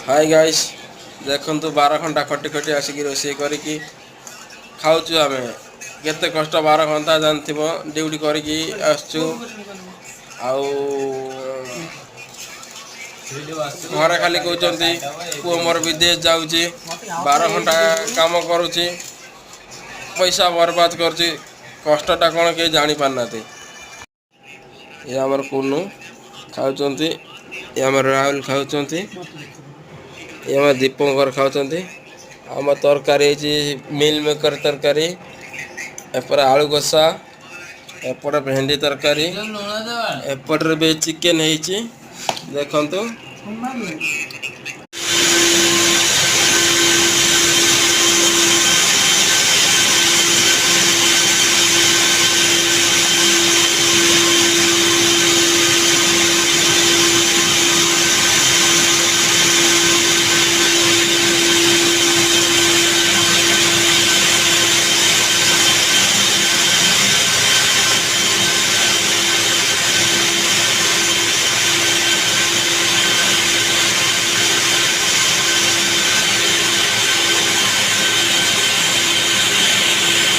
hi guys देखु 12 घंटा खटी खटी आसिक रोषे करी खाऊँ आम केते कष्ट 12 घंटा जानव ड्यूटी करी आसचु घरे खाली कहते पुओ मोर विदेश जाऊँगी 12 घंटा काम करुच्ची पैसा बर्बाद कर कष्टा कौन के जानी पारना ये आमर कुनू खाऊँ ये आम राहुल खाऊँ ये आम दीपंकर खाऊँ आम तरकारी मिल मेकर तरकारी एपर आलू कषा एपटे भेंडी तरकारी एपटे भी चिकेन देखु